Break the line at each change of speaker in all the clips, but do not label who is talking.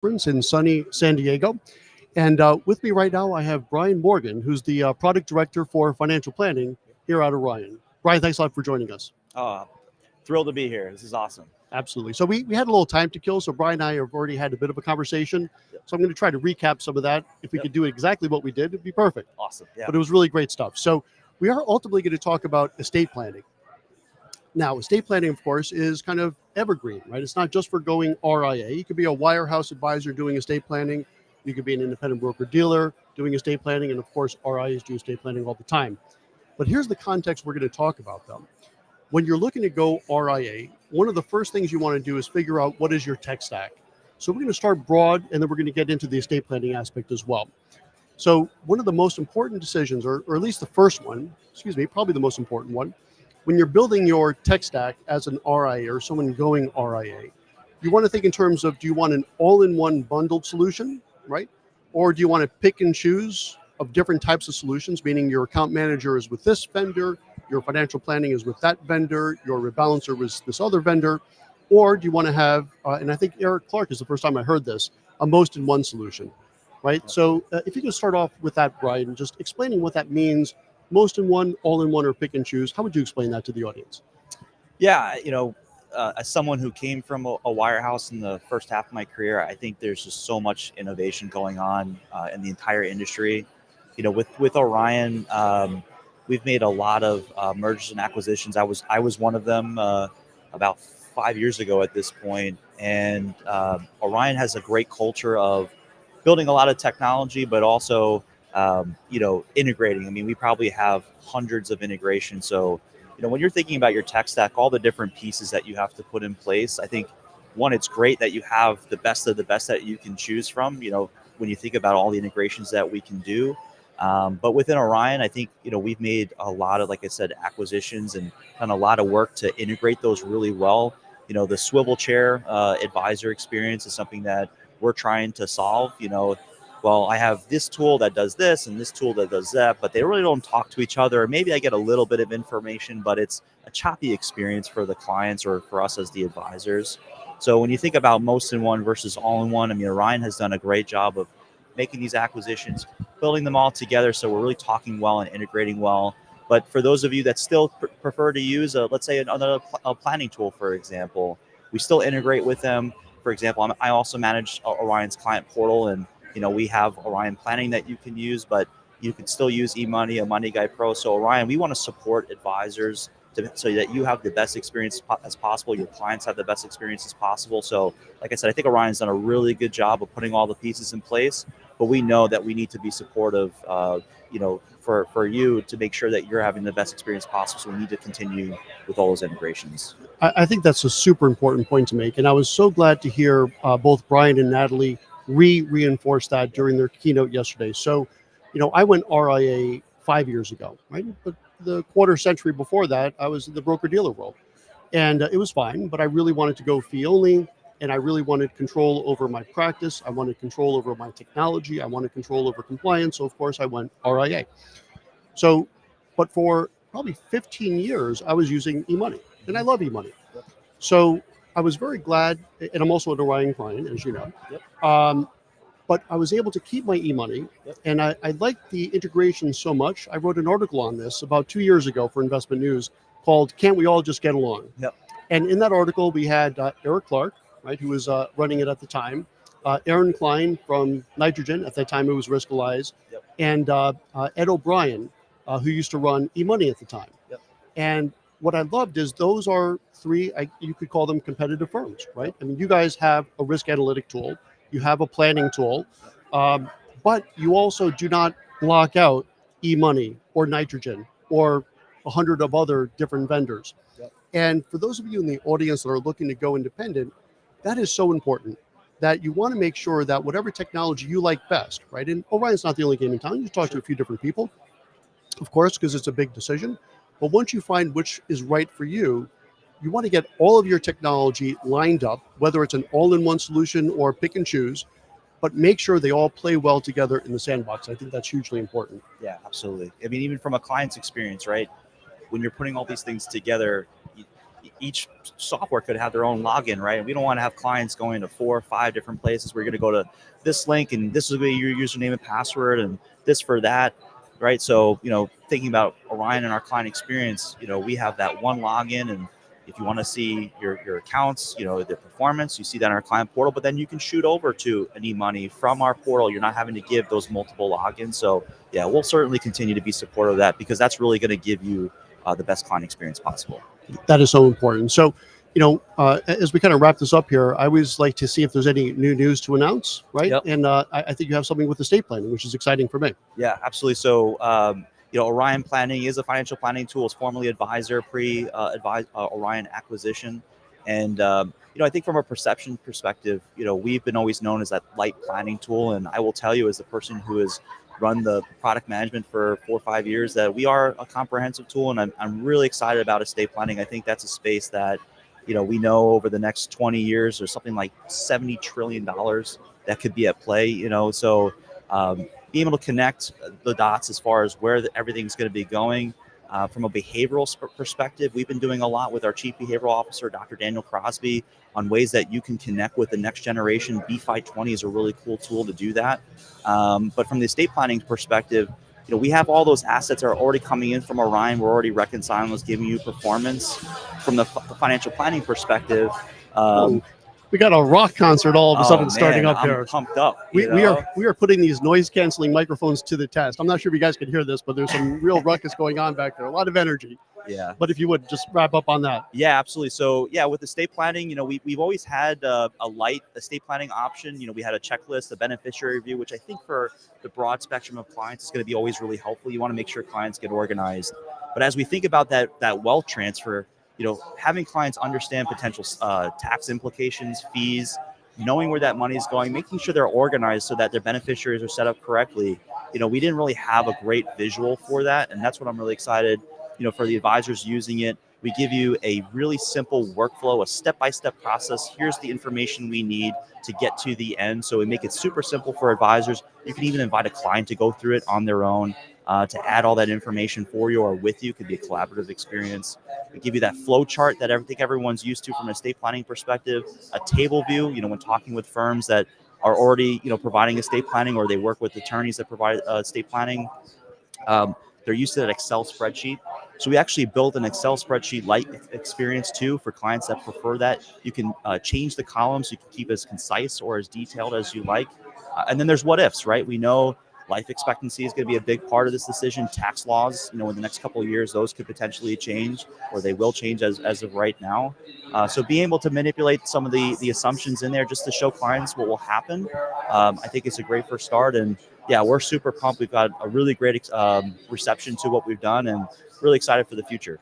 conference in sunny San Diego. And with me right now, I have Brian Morgan, who's the product director for financial planning here at Orion. Brian, thanks a lot for joining us.
Oh, thrilled to be here. This is awesome.
Absolutely. So we had a little time to kill. So Brian and I have already had a bit of a conversation.
Yep.
So I'm going to try to recap some of that. If we
Yep.
could do exactly what we did, it'd be perfect.
Awesome. Yeah.
But it was really great stuff. So we are ultimately going to talk about estate planning. Now, estate planning, of course, is kind of evergreen, right? It's not just for going RIA. You could be a wirehouse advisor doing estate planning. You could be an independent broker dealer doing estate planning. And of course, RIAs do estate planning all the time. But here's the context we're going to talk about, though. When you're looking to go RIA, one of the first things you want to do is figure out what is your tech stack. So we're going to start broad, and then we're going to get into the estate planning aspect as well. So one of the most important decisions, or at least the first one, probably the most important one, when you're building your tech stack as an RIA or someone going RIA, you want to think in terms of, do you want an all-in-one bundled solution, right? Or do you want to pick and choose of different types of solutions, meaning your account manager is with this vendor, your financial planning is with that vendor, your rebalancer is this other vendor, or do you want to have, and I think Eric Clark is the first time I heard this, a most-in-one solution, right? So if you can start off with that, Brian, just explaining what that means, most-in-one, all-in-one, or pick and choose, how would you explain that to the audience?
Yeah. As someone who came from a wirehouse in the first half of my career, I think there's just so much innovation going on in the entire industry. With Orion, we've made a lot of mergers and acquisitions. I was one of them about 5 years ago at this point, and Orion has a great culture of building a lot of technology, but also integrating. I mean, we probably have hundreds of integrations. So, when you're thinking about your tech stack, all the different pieces that you have to put in place, I think one, it's great that you have the best of the best that you can choose from. When you think about all the integrations that we can do. But within Orion, I think, we've made a lot of, like I said, acquisitions and done a lot of work to integrate those really well. The swivel chair advisor experience is something that we're trying to solve. Well, I have this tool that does this and this tool that does that, but they really don't talk to each other. Maybe I get a little bit of information, but it's a choppy experience for the clients or for us as the advisors. So when you think about most in one versus all in one, I mean, Orion has done a great job of making these acquisitions, building them all together, so we're really talking well and integrating well. But for those of you that still prefer to use, let's say, another planning tool, for example, we still integrate with them. For example, I also manage Orion's client portal, and we have Orion Planning that you can use, but you can still use eMoney, a Money Guy Pro. So Orion, we want to support advisors so that you have the best experience as possible. Your clients have the best experience as possible. So, like I said, I think Orion's done a really good job of putting all the pieces in place. But we know that we need to be supportive, for you to make sure that you're having the best experience possible. So we need to continue with all those integrations.
I think that's a super important point to make. And I was so glad to hear both Brian and Natalie reinforce that during their keynote yesterday. So, I went RIA 5 years ago, right? But the quarter century before that, I was in the broker-dealer world. And it was fine, but I really wanted to go fee only, and I really wanted control over my practice. I wanted control over my technology. I wanted control over compliance. So, of course, I went RIA. So, but for probably 15 years, I was using eMoney, and I love eMoney.
Yep.
So I was very glad, and I'm also an Orion client, as you know.
Yep.
But I was able to keep my eMoney,
Yep.
and I liked the integration so much. I wrote an article on this about 2 years ago for Investment News called "Can't We All Just Get Along?"
Yep.
And in that article, we had Eric Clark, right, who was running it at the time, Aaron Klein from Nitrogen, at that time it was Riskalyze,
Yep.
and Ed O'Brien, who used to run eMoney at the time.
Yep.
And what I loved is those are three, you could call them competitive firms, right? I mean, you guys have a risk analytic tool, you have a planning tool, but you also do not block out eMoney or Nitrogen or 100 of other different vendors.
Yep.
And for those of you in the audience that are looking to go independent, that is so important, that you want to make sure that whatever technology you like best, right? And Orion's not the only game in town. You talk to a few different people, of course, because it's a big decision. But once you find which is right for you, you want to get all of your technology lined up, whether it's an all-in-one solution or pick and choose, but make sure they all play well together in the sandbox. I think that's hugely important.
Yeah, absolutely. I mean, even from a client's experience, right? When you're putting all these things together, each software could have their own login, right? And we don't want to have clients going to 4 or 5 different places. We're going to go to this link and this is going to be your username and password and this for that, right? So, thinking about Orion and our client experience, we have that one login, and if you want to see your accounts, the performance, you see that in our client portal, but then you can shoot over to an e-money from our portal. You're not having to give those multiple logins. So yeah, we'll certainly continue to be supportive of that, because that's really going to give you the best client experience possible.
That is so important. So, as we kind of wrap this up here, I always like to see if there's any new news to announce, right?
Yep.
And I think you have something with estate planning, which is exciting for me.
Yeah, absolutely. So, Orion Planning is a financial planning tool. It's formerly Advisor, Orion acquisition. And, I think from a perception perspective, we've been always known as that light planning tool. And I will tell you, as the person who has run the product management for 4 or 5 years, that we are a comprehensive tool. And I'm really excited about estate planning. I think that's a space that, we know over the next 20 years, there's something like $70 trillion that could be at play, so being able to connect the dots as far as where everything's going to be going. From a behavioral perspective, we've been doing a lot with our Chief Behavioral Officer, Dr. Daniel Crosby, on ways that you can connect with the next generation. BFI 20 is a really cool tool to do that. But from the estate planning perspective, we have all those assets that are already coming in from Orion. We're already reconciling those, giving you performance. From the financial planning perspective,
we got a rock concert all of a sudden starting up
I'm
here.
Pumped up.
We are putting these noise canceling microphones to the test. I'm not sure if you guys can hear this, but there's some real ruckus going on back there. A lot of energy.
Yeah.
But if you would just wrap up on that.
Yeah, absolutely. So yeah, with estate planning, we've always had a light estate planning option. We had a checklist, a beneficiary review, which I think for the broad spectrum of clients is going to be always really helpful. You want to make sure clients get organized. But as we think about that wealth transfer, having clients understand potential tax implications, fees, knowing where that money is going, making sure they're organized so that their beneficiaries are set up correctly. We didn't really have a great visual for that. And that's what I'm really excited, for the advisors using it. We give you a really simple workflow, a step-by-step process. Here's the information we need to get to the end. So we make it super simple for advisors. You can even invite a client to go through it on their own. To add all that information for you or with you. Could be a collaborative experience. We give you that flow chart that I think everyone's used to from an estate planning perspective, a table view, when talking with firms that are already, providing estate planning, or they work with attorneys that provide estate planning. They're used to that Excel spreadsheet. So we actually built an Excel spreadsheet light experience too for clients that prefer that. You can change the columns. You can keep as concise or as detailed as you like. And then there's what ifs, right? We know life expectancy is going to be a big part of this decision. Tax laws, in the next couple of years, those could potentially change, or they will change as of right now. So being able to manipulate some of the assumptions in there just to show clients what will happen, I think it's a great first start. And yeah, we're super pumped. We've got a really great reception to what we've done, and really excited for the future.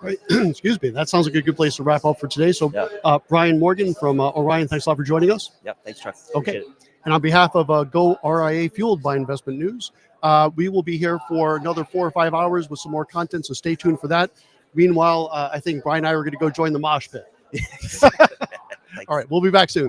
Right. Excuse me. That sounds like a good place to wrap up for today. So, Brian Morgan from Orion, thanks a lot for joining us.
Yep. Thanks, Chuck.
Okay. And on behalf of goRIA, fueled by investment news, we will be here for another 4 or 5 hours with some more content. So stay tuned for that. Meanwhile, I think Brian and I are going to go join the mosh pit. All right. We'll be back soon.